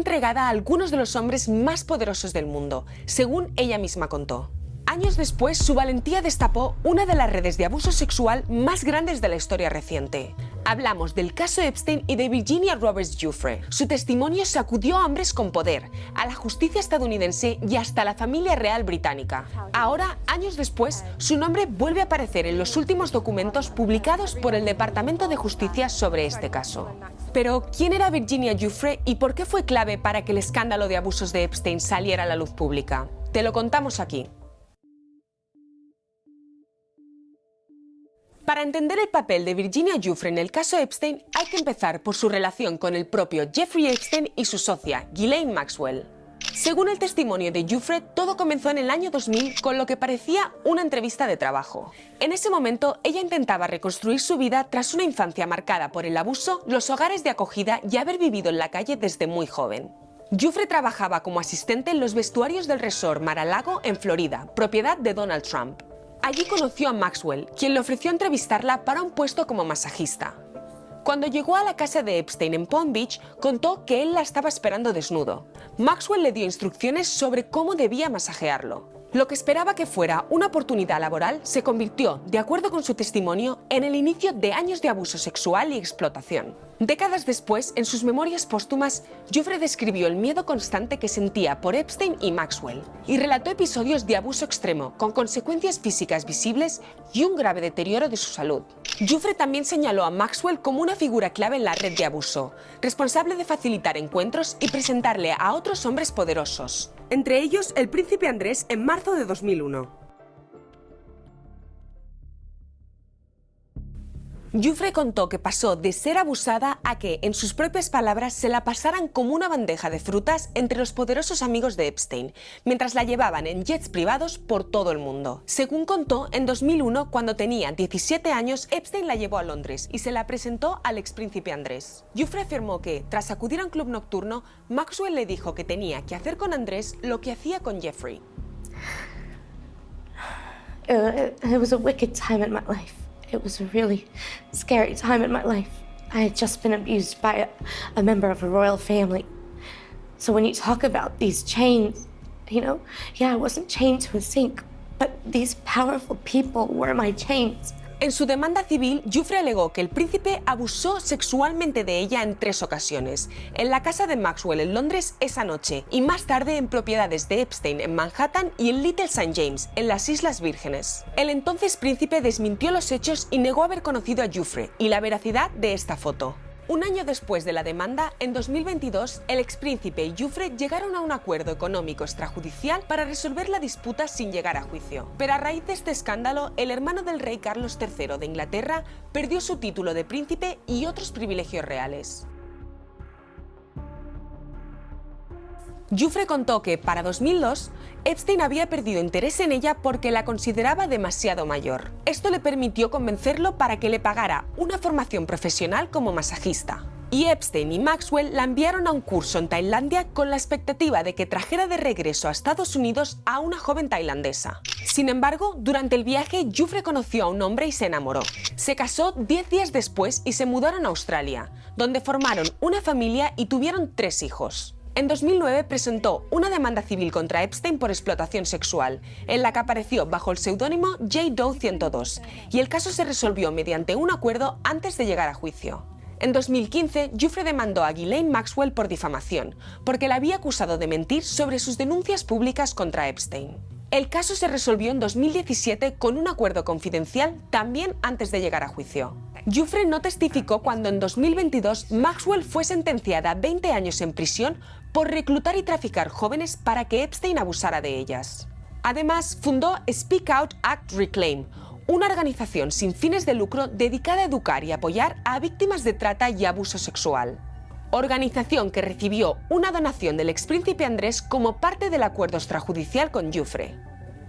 entregada a algunos de los hombres más poderosos del mundo, según ella misma contó. Años después, su valentía destapó una de las redes de abuso sexual más grandes de la historia reciente. Hablamos del caso Epstein y de Virginia Roberts Giuffre. Su testimonio sacudió a hombres con poder, a la justicia estadounidense y hasta a la familia real británica. Ahora, años después, su nombre vuelve a aparecer en los últimos documentos publicados por el Departamento de Justicia sobre este caso. Pero, ¿quién era Virginia Giuffre y por qué fue clave para que el escándalo de abusos de Epstein saliera a la luz pública? Te lo contamos aquí. Para entender el papel de Virginia Giuffre en el caso Epstein, hay que empezar por su relación con el propio Jeffrey Epstein y su socia, Ghislaine Maxwell. Según el testimonio de Giuffre, todo comenzó en el año 2000 con lo que parecía una entrevista de trabajo. En ese momento, ella intentaba reconstruir su vida tras una infancia marcada por el abuso, los hogares de acogida y haber vivido en la calle desde muy joven. Giuffre trabajaba como asistente en los vestuarios del resort Mar-a-Lago en Florida, propiedad de Donald Trump. Allí conoció a Maxwell, quien le ofreció entrevistarla para un puesto como masajista. Cuando llegó a la casa de Epstein en Palm Beach, contó que él la estaba esperando desnudo. Maxwell le dio instrucciones sobre cómo debía masajearlo. Lo que esperaba que fuera una oportunidad laboral se convirtió, de acuerdo con su testimonio, en el inicio de años de abuso sexual y explotación. Décadas después, en sus memorias póstumas, Giuffre describió el miedo constante que sentía por Epstein y Maxwell y relató episodios de abuso extremo con consecuencias físicas visibles y un grave deterioro de su salud. Giuffre también señaló a Maxwell como una figura clave en la red de abuso, responsable de facilitar encuentros y presentarle a otros hombres poderosos, entre ellos el príncipe Andrés en marzo de 2001. Giuffre contó que pasó de ser abusada a que, en sus propias palabras, se la pasaran como una bandeja de frutas entre los poderosos amigos de Epstein, mientras la llevaban en jets privados por todo el mundo. Según contó, en 2001, cuando tenía 17 años, Epstein la llevó a Londres y se la presentó al expríncipe Andrés. Giuffre afirmó que, tras acudir a un club nocturno, Maxwell le dijo que tenía que hacer con Andrés lo que hacía con Jeffrey. It was a wicked time in my life. It was a really scary time in my life. I had just been abused by a member of a royal family. So when you talk about these chains, you know, yeah, I wasn't chained to a sink, but these powerful people were my chains. En su demanda civil, Giuffre alegó que el príncipe abusó sexualmente de ella en 3 ocasiones, en la casa de Maxwell en Londres esa noche y más tarde en propiedades de Epstein en Manhattan y en Little St. James, en las Islas Vírgenes. El entonces príncipe desmintió los hechos y negó haber conocido a Giuffre y la veracidad de esta foto. Un año después de la demanda, en 2022, el expríncipe y Giuffre llegaron a un acuerdo económico extrajudicial para resolver la disputa sin llegar a juicio. Pero a raíz de este escándalo, el hermano del rey Carlos III de Inglaterra perdió su título de príncipe y otros privilegios reales. Giuffre contó que, para 2002, Epstein había perdido interés en ella porque la consideraba demasiado mayor. Esto le permitió convencerlo para que le pagara una formación profesional como masajista. Y Epstein y Maxwell la enviaron a un curso en Tailandia con la expectativa de que trajera de regreso a Estados Unidos a una joven tailandesa. Sin embargo, durante el viaje, Giuffre conoció a un hombre y se enamoró. Se casó 10 días después y se mudaron a Australia, donde formaron una familia y tuvieron 3 hijos. En 2009 presentó una demanda civil contra Epstein por explotación sexual, en la que apareció bajo el seudónimo J. Doe 102, y el caso se resolvió mediante un acuerdo antes de llegar a juicio. En 2015, Giuffre demandó a Ghislaine Maxwell por difamación, porque la había acusado de mentir sobre sus denuncias públicas contra Epstein. El caso se resolvió en 2017 con un acuerdo confidencial también antes de llegar a juicio. Giuffre no testificó cuando en 2022 Maxwell fue sentenciada a 20 años en prisión por reclutar y traficar jóvenes para que Epstein abusara de ellas. Además, fundó Speak Out Act Reclaim, una organización sin fines de lucro dedicada a educar y apoyar a víctimas de trata y abuso sexual. Organización que recibió una donación del expríncipe Andrés como parte del acuerdo extrajudicial con Giuffre.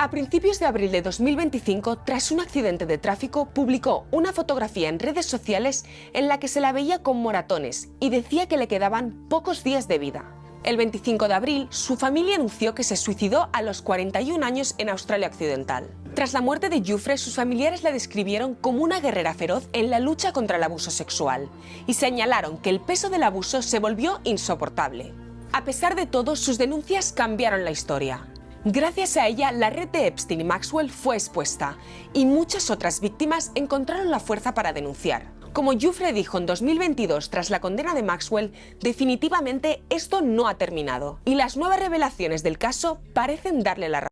A principios de abril de 2025, tras un accidente de tráfico, publicó una fotografía en redes sociales en la que se la veía con moratones y decía que le quedaban pocos días de vida. El 25 de abril, su familia anunció que se suicidó a los 41 años en Australia Occidental. Tras la muerte de Giuffre, sus familiares la describieron como una guerrera feroz en la lucha contra el abuso sexual y señalaron que el peso del abuso se volvió insoportable. A pesar de todo, sus denuncias cambiaron la historia. Gracias a ella, la red de Epstein y Maxwell fue expuesta y muchas otras víctimas encontraron la fuerza para denunciar. Como Giuffre dijo en 2022 tras la condena de Maxwell, definitivamente esto no ha terminado y las nuevas revelaciones del caso parecen darle la razón.